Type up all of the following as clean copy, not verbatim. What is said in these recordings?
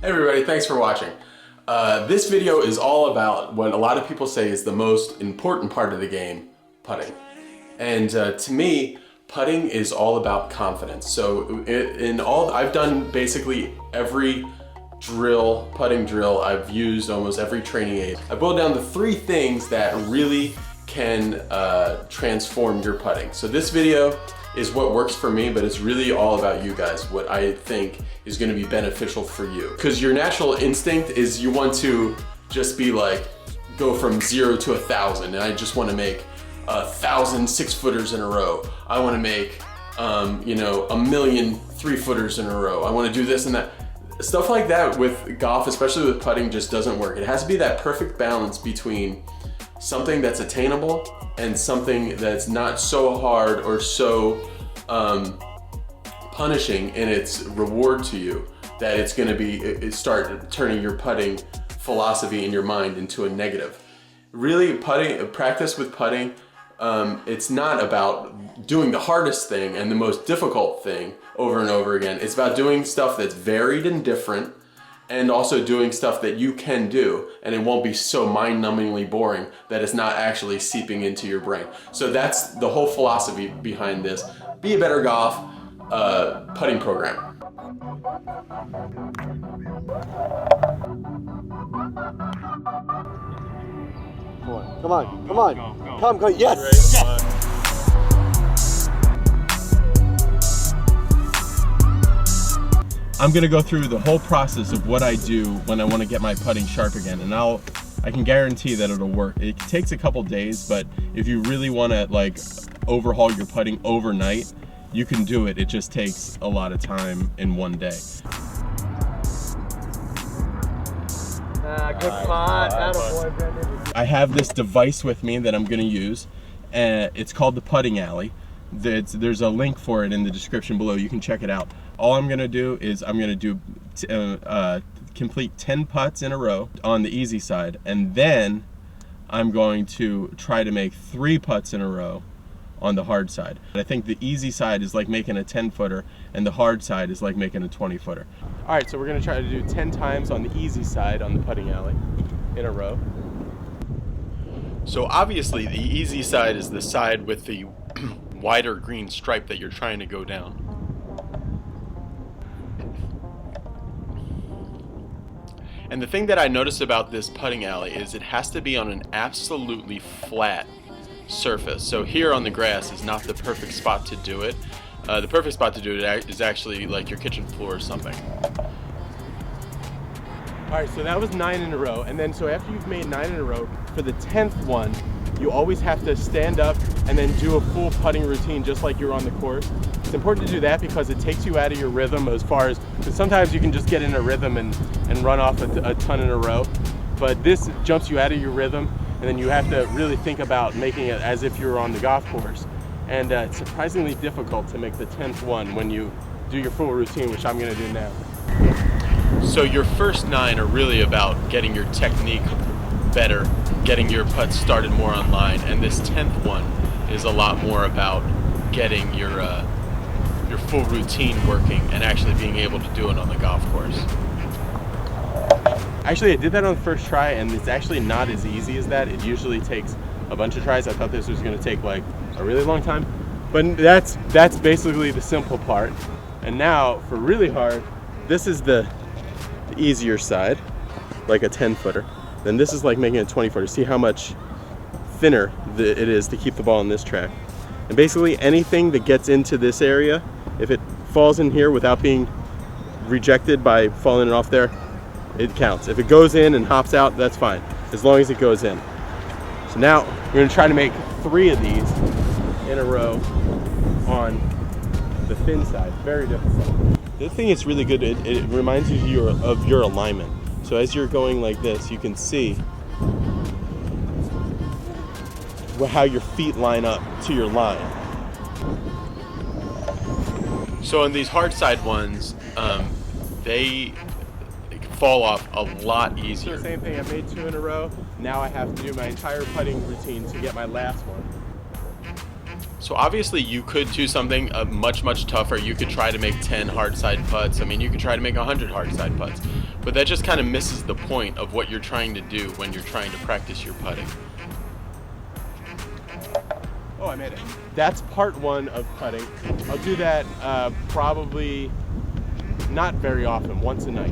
Hey everybody, thanks for watching. This video is all about what a lot of people say is the most important part of the game, putting. And to me, putting is all about confidence. So I've done basically every putting drill. I've used almost every training aid. I boiled down to 3 things that really can transform your putting. So this video is what works for me, but it's really all about you guys, what I think is gonna be beneficial for you. Because your natural instinct is you want to just be like, go from 0 to 1,000, and I just wanna make 1,000 6-footers in a row. I wanna make, 1,000,000 3-footers in a row. I wanna do this and that. Stuff like that with golf, especially with putting, just doesn't work. It has to be that perfect balance between something that's attainable and something that's not so hard or so punishing in its reward to you that it's going to start turning your putting philosophy in your mind into a negative. Really, practice with putting, it's not about doing the hardest thing and the most difficult thing over and over again. It's about doing stuff that's varied and different, and also doing stuff that you can do, and it won't be so mind-numbingly boring that it's not actually seeping into your brain. So that's the whole philosophy behind this Be a Better Golf putting program. Come on, come, yes! I'm gonna go through the whole process of what I do when I want to get my putting sharp again, and I can guarantee that it'll work. It takes a couple days, but if you really want to like overhaul your putting overnight, you can do it. It just takes a lot of time in one day. Good spot. Attaboy, Brendan. I have this device with me that I'm gonna use, and it's called the Putting Alley. There's a link for it in the description below. You can check it out. All I'm gonna do is I'm gonna do complete 10 putts in a row on the easy side, and then I'm going to try to make 3 putts in a row on the hard side. I think the easy side is like making a 10-footer, and the hard side is like making a 20-footer. All right, so we're gonna try to do 10 times on the easy side on the Putting Alley in a row. So obviously the easy side is the side with the wider green stripe that you're trying to go down. And the thing that I noticed about this putting alley is it has to be on an absolutely flat surface. So here on the grass is not the perfect spot to do it. The perfect spot to do it is actually like your kitchen floor or something. Alright, so that was 9 in a row, and then so after you've made 9 in a row, for the 10th one, you always have to stand up and then do a full putting routine just like you're on the course. It's important to do that because it takes you out of your rhythm because sometimes you can just get in a rhythm and run off a ton in a row. But this jumps you out of your rhythm, and then you have to really think about making it as if you're on the golf course. And it's surprisingly difficult to make the 10th one when you do your full routine, which I'm gonna do now. So your first 9 are really about getting your technique better, getting your putts started more on line, and this 10th one is a lot more about getting your full routine working and actually being able to do it on the golf course. Actually, I did that on the first try, and it's actually not as easy as that. It usually takes a bunch of tries. I thought this was going to take like a really long time, but that's basically the simple part. And now for really hard, this is the easier side, like a 10-footer. Then this is like making a 20-footer. See how much thinner it is to keep the ball on this track. And basically anything that gets into this area, if it falls in here without being rejected by falling off there, it counts. If it goes in and hops out, that's fine, as long as it goes in. So now we're gonna try to make 3 of these in a row on the thin side. Very difficult. The other thing is really good, it reminds you of your alignment. So as you're going like this, you can see how your feet line up to your line. So on these hard side ones, they fall off a lot easier. So same thing, I made 2 in a row. Now I have to do my entire putting routine to get my last one. So obviously you could do something much, much tougher. You could try to make 10 hard side putts. I mean, you could try to make 100 hard side putts. but that just kind of misses the point of what you're trying to do when you're trying to practice your putting. Oh, I made it. That's part one of putting. I'll do that probably not very often, once a night.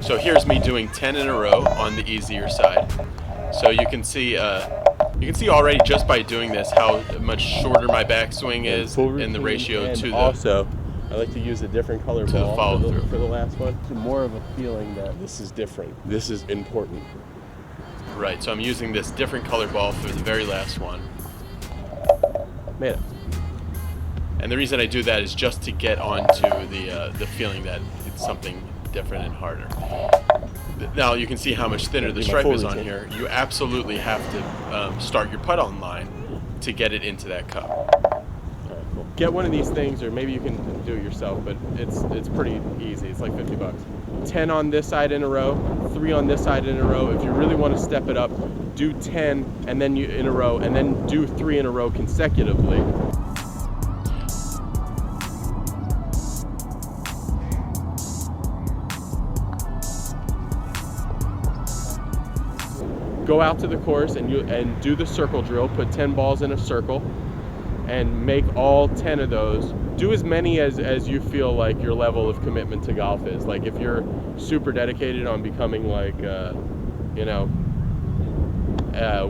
So here's me doing 10 in a row on the easier side. So you can see already just by doing this how much shorter my backswing is in the ratio to the. Also, I like to use a different color ball for the last one. More of a feeling that this is different. This is important. Right, so I'm using this different color ball for the very last one. Made it. And the reason I do that is just to get onto the feeling that it's something different and harder. Now you can see how much thinner the stripe is on here. You absolutely have to start your putt on line to get it into that cup. All right, cool. Get one of these things, or maybe you can do it yourself, but it's pretty easy. It's like $50. 10 on this side in a row, 3 on this side in a row. If you really want to step it up, do 10 and then in a row, and then do 3 in a row consecutively. Go out to the course and do the circle drill. Put 10 balls in a circle and make all 10 of those. Do as many as you feel like your level of commitment to golf is. Like if you're super dedicated on becoming like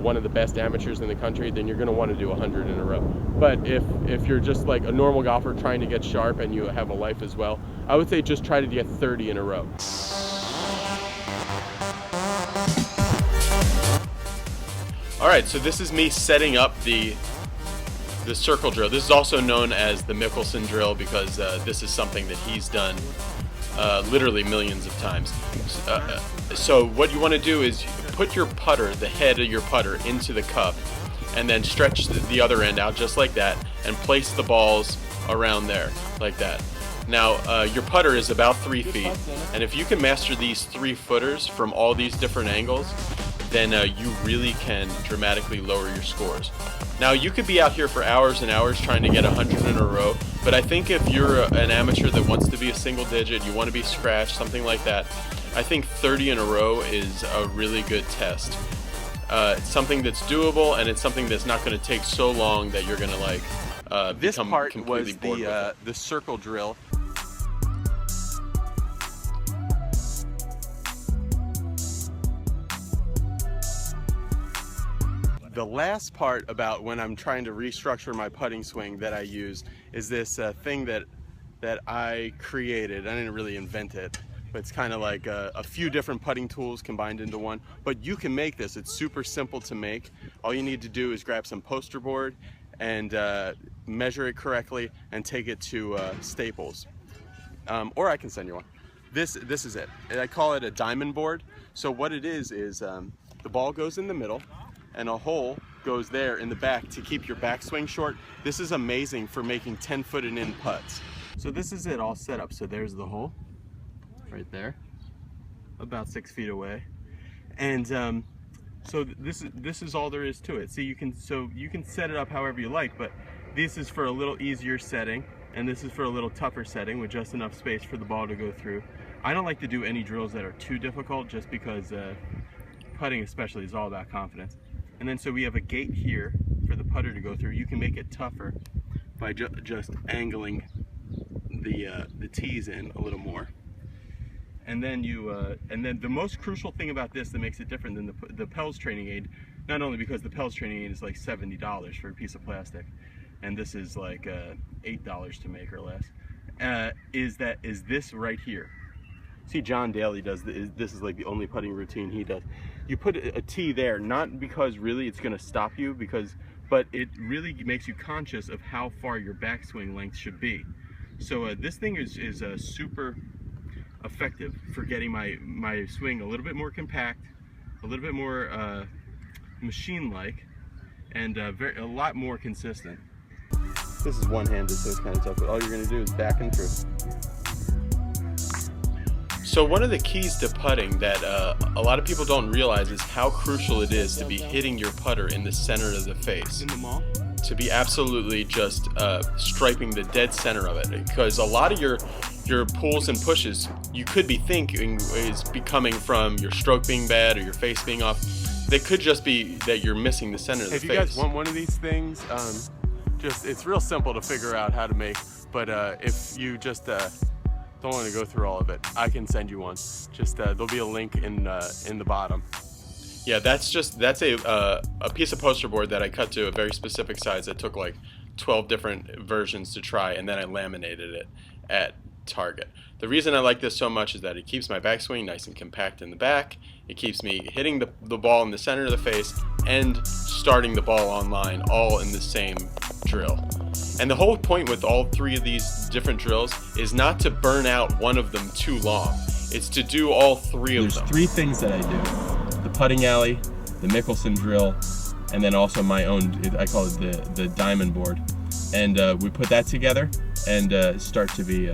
one of the best amateurs in the country, then you're going to want to do 100 in a row. But if you're just like a normal golfer trying to get sharp and you have a life as well, I would say just try to get 30 in a row. All right, so this is me setting up the circle drill. This is also known as the Mickelson drill because this is something that he's done literally millions of times. So what you want to do is put your putter, the head of your putter, into the cup and then stretch the other end out just like that and place the balls around there like that. Now your putter is about 3 feet, and if you can master these 3-footers from all these different angles, then you really can dramatically lower your scores. Now you could be out here for hours and hours trying to get 100 in a row, but I think if you're an amateur that wants to be a single digit, you want to be scratched, something like that, I think 30 in a row is a really good test. It's something that's doable, and it's something that's not going to take so long that you're going to like this become part completely was bored with it. the circle drill. The last part about when I'm trying to restructure my putting swing that I use is this thing that I created. I didn't really invent it, but it's kind of like a few different putting tools combined into one. But you can make this. It's super simple to make. All you need to do is grab some poster board and measure it correctly and take it to Staples. Or I can send you one. This is it. I call it a diamond board. So what it is the ball goes in the middle, and a hole goes there in the back to keep your backswing short. This is amazing for making 10-foot and in putts. So this is it all set up. So there's the hole right there, about 6 feet away. And so this is all there is to it. See, you can set it up however you like, but this is for a little easier setting, and this is for a little tougher setting with just enough space for the ball to go through. I don't like to do any drills that are too difficult, just because putting especially is all about confidence. And then so we have a gate here for the putter to go through. You can make it tougher by just angling the tees in a little more. And then the most crucial thing about this that makes it different than the Pels training aid, not only because the Pels training aid is like $70 for a piece of plastic, and this is like $8 to make or less, is this right here. See, John Daly does this is like the only putting routine he does. You put a tee there, not because really it's going to stop you, but it really makes you conscious of how far your backswing length should be. So this thing is super effective for getting my swing a little bit more compact, a little bit more machine-like, and a lot more consistent. This is one-handed, so it's kind of tough, but all you're going to do is back and through. So one of the keys to putting that a lot of people don't realize is how crucial it is to be hitting your putter in the center of the face. In the mall? To be absolutely just striping the dead center of it, because a lot of your your pulls and pushes, you could be thinking is coming from your stroke being bad or your face being off. They could just be that you're missing the center of the face. If you guys want one of these things, it's real simple to figure out how to make, but if you just don't want to go through all of it, I can send you one. Just there'll be a link in the bottom. Yeah, that's a piece of poster board that I cut to a very specific size. It took like 12 different versions to try, and then I laminated it at Target. The reason I like this so much is that it keeps my backswing nice and compact in the back. It keeps me hitting the ball in the center of the face and starting the ball on line all in the same drill. And the whole point with all three of these different drills is not to burn out one of them too long. It's to do all three of them. There's three things that I do: the putting alley, the Mickelson drill, and then also my own, I call it the diamond board. And we put that together and start to be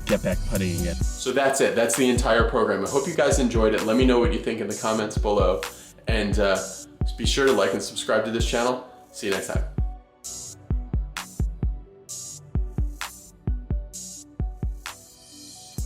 get back putting again. So that's it. That's the entire program. I hope you guys enjoyed it. Let me know what you think in the comments below. And be sure to like and subscribe to this channel. See you next time.